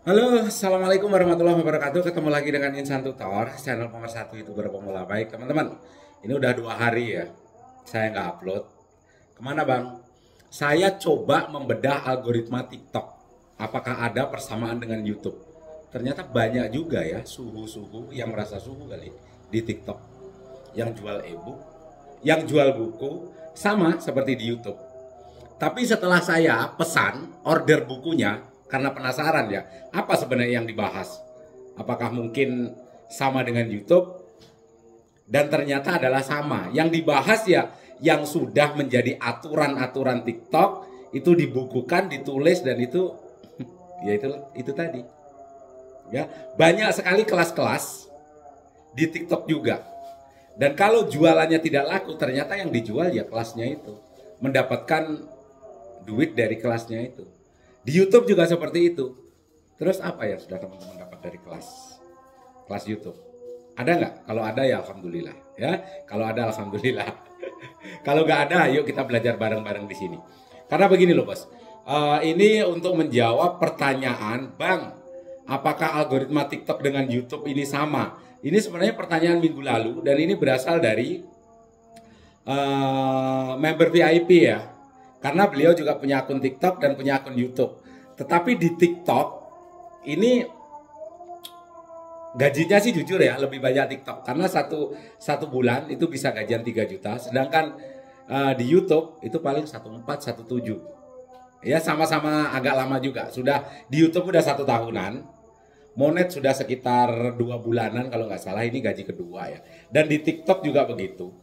Halo, Assalamualaikum warahmatullahi wabarakatuh. Ketemu lagi dengan Insan Tutor, channel pemersatu YouTuber pemula. Baik teman-teman, ini udah 2 hari ya saya nggak upload. Kemana bang? Saya coba membedah algoritma TikTok. Apakah ada persamaan dengan YouTube? Ternyata banyak juga ya suhu-suhu yang merasa suhu kali di TikTok. Yang jual e-book, yang jual buku, sama seperti di YouTube. Tapi setelah saya pesan order bukunya, karena penasaran ya, apa sebenarnya yang dibahas? Apakah mungkin sama dengan YouTube? Dan ternyata adalah sama. Yang dibahas ya, yang sudah menjadi aturan-aturan TikTok, itu dibukukan, ditulis, dan itu, ya itu tadi. Ya, banyak sekali kelas-kelas di TikTok juga. Dan kalau jualannya tidak laku, ternyata yang dijual ya kelasnya itu. Mendapatkan duit dari kelasnya itu. Di YouTube juga seperti itu. Terus apa ya sudah teman-teman dapat dari kelas YouTube? Ada nggak? Kalau ada ya alhamdulillah ya. Kalau ada alhamdulillah. Kalau nggak ada, yuk kita belajar bareng-bareng di sini. Karena begini loh bos. Ini untuk menjawab pertanyaan, bang, apakah algoritma TikTok dengan YouTube ini sama? Ini sebenarnya pertanyaan minggu lalu dan ini berasal dari member VIP ya. Karena beliau juga punya akun TikTok dan punya akun YouTube. Tetapi di TikTok ini gajinya sih jujur ya lebih banyak TikTok. Karena satu bulan itu bisa gajian 3 juta. Sedangkan di YouTube itu paling 14, 17. Ya sama-sama agak lama juga. Sudah di YouTube udah 1 tahunan. Monet sudah sekitar 2 bulanan kalau nggak salah. Ini gaji kedua ya. Dan di TikTok juga begitu.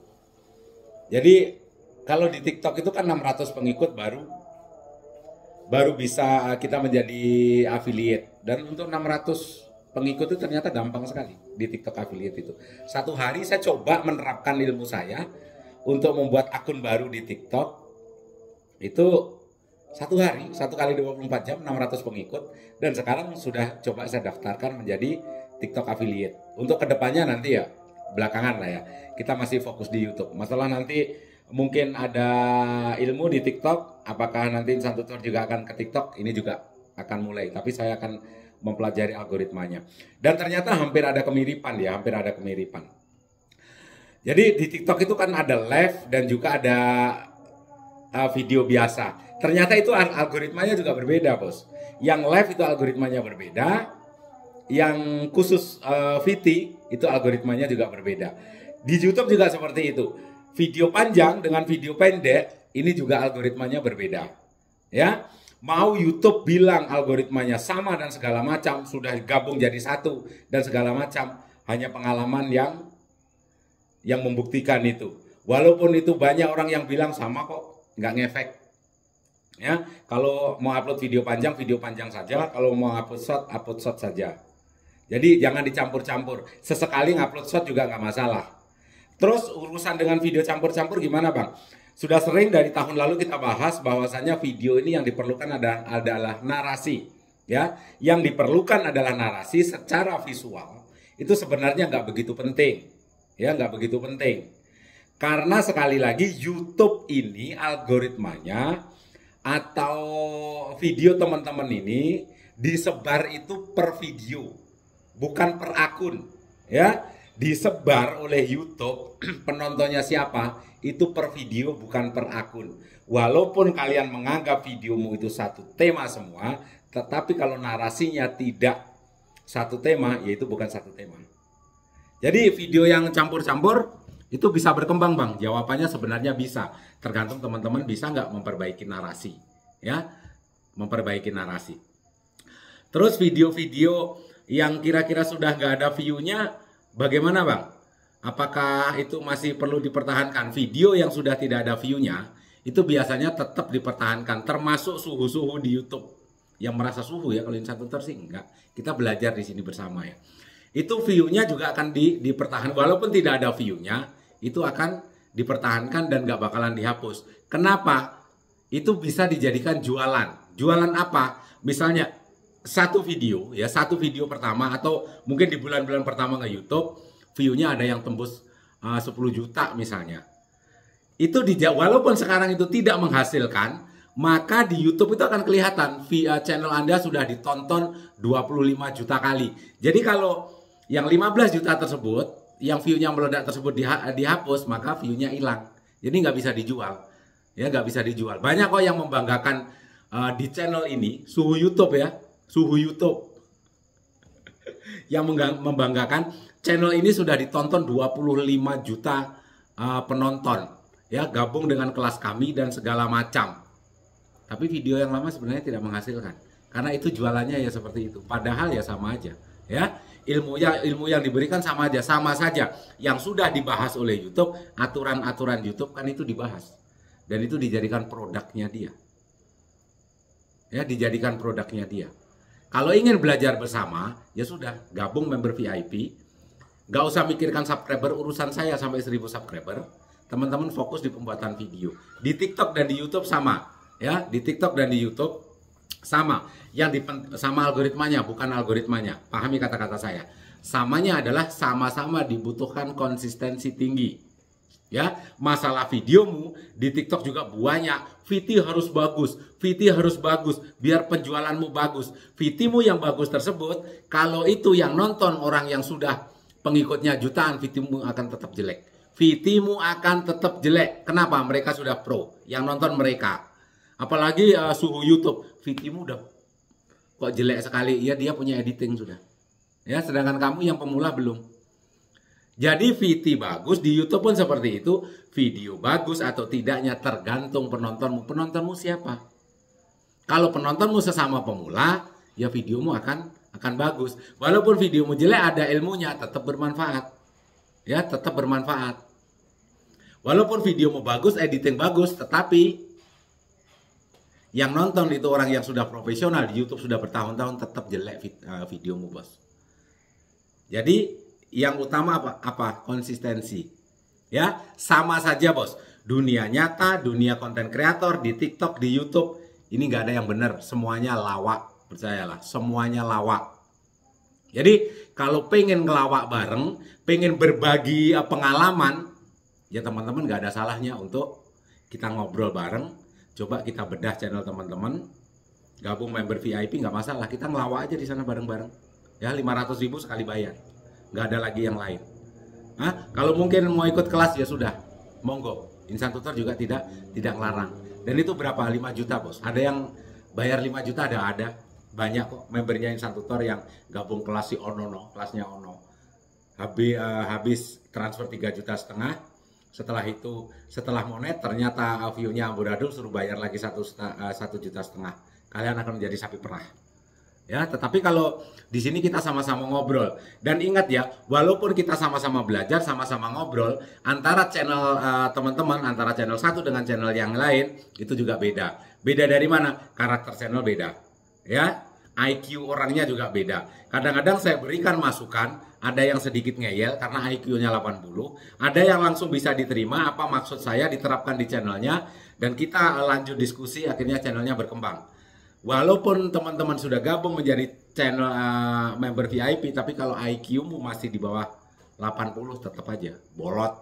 Jadi kalau di TikTok itu kan 600 pengikut baru bisa kita menjadi affiliate. Dan untuk 600 pengikut itu ternyata gampang sekali di TikTok affiliate itu. Satu hari saya coba menerapkan ilmu saya untuk membuat akun baru di TikTok. Itu satu hari, 1 kali 24 jam, 600 pengikut. Dan sekarang sudah coba saya daftarkan menjadi TikTok affiliate. Untuk kedepannya nanti ya, belakangan lah ya. Kita masih fokus di YouTube. Masalah nanti mungkin ada ilmu di TikTok, apakah nanti Insan Tutor juga akan ke TikTok, ini juga akan mulai. Tapi saya akan mempelajari algoritmanya. Dan ternyata hampir ada kemiripan ya, hampir ada kemiripan. Jadi di TikTok itu kan ada live dan juga ada video biasa. Ternyata itu algoritmanya juga berbeda bos. Yang live itu algoritmanya berbeda, yang khusus VT itu algoritmanya juga berbeda. Di YouTube juga seperti itu. Video panjang dengan video pendek ini juga algoritmanya berbeda. Ya, mau YouTube bilang algoritmanya sama dan segala macam, sudah gabung jadi satu dan segala macam, hanya pengalaman yang membuktikan itu. Walaupun itu banyak orang yang bilang sama kok, nggak ngefek. Ya, kalau mau upload video panjang saja, kalau mau upload short saja. Jadi jangan dicampur-campur. Sesekali ngupload short juga nggak masalah. Terus urusan dengan video campur-campur gimana bang? Sudah sering dari tahun lalu kita bahas bahwasannya video ini yang diperlukan adalah narasi. Ya, yang diperlukan adalah narasi secara visual. Itu sebenarnya nggak begitu penting. Ya, nggak begitu penting. Karena sekali lagi YouTube ini algoritmanya atau video teman-teman ini disebar itu per video, bukan per akun. Ya, disebar oleh YouTube, penontonnya siapa, itu per video bukan per akun. Walaupun kalian menganggap videomu itu satu tema semua, tetapi kalau narasinya tidak satu tema, yaitu bukan satu tema. Jadi video yang campur-campur itu bisa berkembang bang. Jawabannya sebenarnya bisa, tergantung teman-teman bisa nggak memperbaiki narasi. Ya, memperbaiki narasi. Terus video-video yang kira-kira sudah nggak ada view-nya, bagaimana bang? Apakah itu masih perlu dipertahankan? Video yang sudah tidak ada view-nya, itu biasanya tetap dipertahankan. Termasuk suhu-suhu di YouTube. Yang merasa suhu ya, kalau Insan Tutor sih enggak. Kita belajar di sini bersama ya. Itu view-nya juga akan dipertahankan. Walaupun tidak ada view-nya, itu akan dipertahankan dan nggak bakalan dihapus. Kenapa? Itu bisa dijadikan jualan. Jualan apa? Misalnya, satu video pertama atau mungkin di bulan-bulan pertama ke YouTube view-nya ada yang tembus 10 juta misalnya. Itu walaupun sekarang itu tidak menghasilkan, maka di YouTube itu akan kelihatan channel Anda sudah ditonton 25 juta kali. Jadi kalau yang 15 juta tersebut, yang view-nya meledak tersebut dihapus, maka view-nya hilang. Jadi nggak bisa dijual. Ya, nggak bisa dijual. Banyak kok yang membanggakan di channel ini, suhu YouTube ya, suhu YouTube. Yang membanggakan channel ini sudah ditonton 25 juta penonton. Ya, gabung dengan kelas kami dan segala macam. Tapi video yang lama sebenarnya tidak menghasilkan. Karena itu jualannya ya seperti itu. Padahal ya sama aja. Ya, ilmu yang diberikan sama aja, sama saja. Yang sudah dibahas oleh YouTube, aturan-aturan YouTube kan itu dibahas. Dan itu dijadikan produknya dia. Ya, dijadikan produknya dia. Kalau ingin belajar bersama, ya sudah, gabung member VIP. Gak usah mikirkan subscriber, urusan saya sampai 1000 subscriber. Teman-teman fokus di pembuatan video. Di TikTok dan di YouTube sama. Ya, di TikTok dan di YouTube sama. Sama algoritmanya, bukan algoritmanya. Pahami kata-kata saya. Samanya adalah sama-sama dibutuhkan konsistensi tinggi. Ya, masalah videomu di TikTok juga banyak. VT harus bagus, VT harus bagus, biar penjualanmu bagus. VT-mu yang bagus tersebut, kalau itu yang nonton orang yang sudah pengikutnya jutaan, VT-mu akan tetap jelek. VT-mu akan tetap jelek. Kenapa? Mereka sudah pro. Yang nonton mereka. Apalagi suhu YouTube, VT-mu udah kok jelek sekali. Ya, dia punya editing sudah. Ya, sedangkan kamu yang pemula belum. Jadi VT bagus di YouTube pun seperti itu. Video bagus atau tidaknya tergantung penontonmu. Penontonmu siapa? Kalau penontonmu sesama pemula, ya videomu akan bagus. Walaupun videomu jelek, ada ilmunya, tetap bermanfaat. Ya, tetap bermanfaat. Walaupun videomu bagus, editing bagus, tetapi yang nonton itu orang yang sudah profesional di YouTube sudah bertahun-tahun, tetap jelek videomu, bos. Jadi yang utama apa? Konsistensi. Ya, sama saja, bos. Dunia nyata, dunia konten kreator di TikTok, di YouTube, ini nggak ada yang benar. Semuanya lawak, percayalah. Semuanya lawak. Jadi kalau pengen ngelawak bareng, pengen berbagi pengalaman, ya teman-teman nggak ada salahnya untuk kita ngobrol bareng. Coba kita bedah channel teman-teman, gabung member VIP nggak masalah. Kita ngelawak aja di sana bareng-bareng. Ya, 500.000 sekali bayar. Nggak ada lagi yang lain. Kalau mungkin mau ikut kelas ya sudah, monggo. Insan Tutor juga tidak ngelarang. Dan itu berapa? 5 juta, bos. Ada yang bayar 5 juta, ada. Banyak kok membernya Insan Tutor yang gabung kelas si Ono, kelasnya Ono. Habis transfer 3,5 juta. Setelah itu, setelah monet ternyata view-nya amburadul, suruh bayar lagi 1,5 juta. Kalian akan menjadi sapi perah. Ya, tetapi kalau di sini kita sama-sama ngobrol. Dan ingat ya, walaupun kita sama-sama belajar, sama-sama ngobrol, antara channel teman-teman, antara channel satu dengan channel yang lain, itu juga beda. Beda dari mana? Karakter channel beda. Ya, IQ orangnya juga beda. Kadang-kadang saya berikan masukan, ada yang sedikit ngeyel karena IQ-nya 80, ada yang langsung bisa diterima apa maksud saya, diterapkan di channelnya, dan kita lanjut diskusi, akhirnya channelnya berkembang. Walaupun teman-teman sudah gabung menjadi channel member VIP, tapi kalau IQ-mu masih di bawah 80, tetap aja bolot.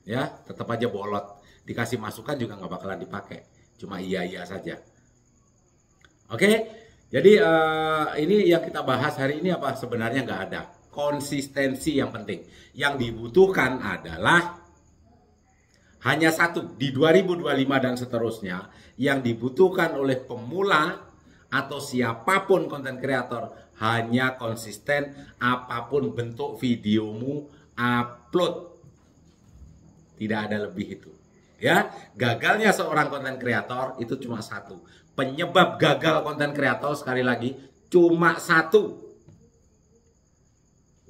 Ya, tetap aja bolot. Dikasih masukan juga nggak bakalan dipakai. Cuma iya-iya saja. Oke, jadi ini yang kita bahas hari ini apa? Sebenarnya nggak ada. Konsistensi yang penting. Yang dibutuhkan adalah hanya satu, di 2025 dan seterusnya, yang dibutuhkan oleh pemula atau siapapun konten kreator, hanya konsisten apapun bentuk videomu upload. Tidak ada lebih itu. Ya, gagalnya seorang konten kreator itu cuma satu. Penyebab gagal konten kreator sekali lagi cuma satu.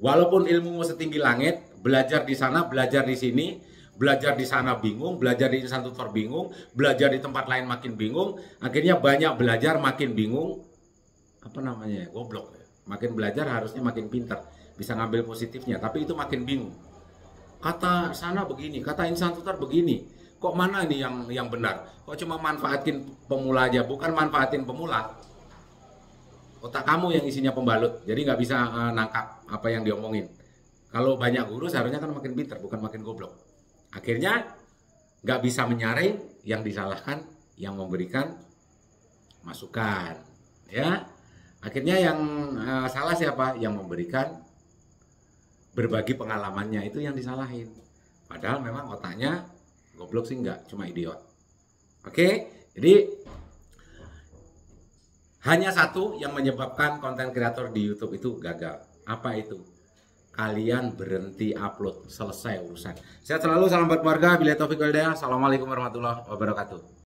Walaupun ilmumu setinggi langit, belajar di sana, belajar di sini, belajar di sana bingung, belajar di Insan Tutor bingung, belajar di tempat lain makin bingung, akhirnya banyak belajar makin bingung, goblok ya. Makin belajar harusnya makin pintar, bisa ngambil positifnya, tapi itu makin bingung. Kata sana begini, kata Insan Tutor begini, kok mana nih yang benar? Kok cuma manfaatin pemula aja, bukan manfaatin pemula. Otak kamu yang isinya pembalut, jadi nggak bisa nangkap apa yang diomongin. Kalau banyak guru seharusnya kan makin pintar, bukan makin goblok. Akhirnya nggak bisa menyaring, yang disalahkan yang memberikan masukan, ya. Akhirnya yang salah siapa? Yang memberikan berbagi pengalamannya, itu yang disalahin. Padahal memang otaknya goblok sih enggak, cuma idiot. Oke, jadi hanya satu yang menyebabkan konten kreator di YouTube itu gagal. Apa itu? Kalian berhenti upload, selesai urusan. Sehat selalu, salam buat keluarga. Billahi taufiq wal hidayah. Assalamualaikum warahmatullahi wabarakatuh.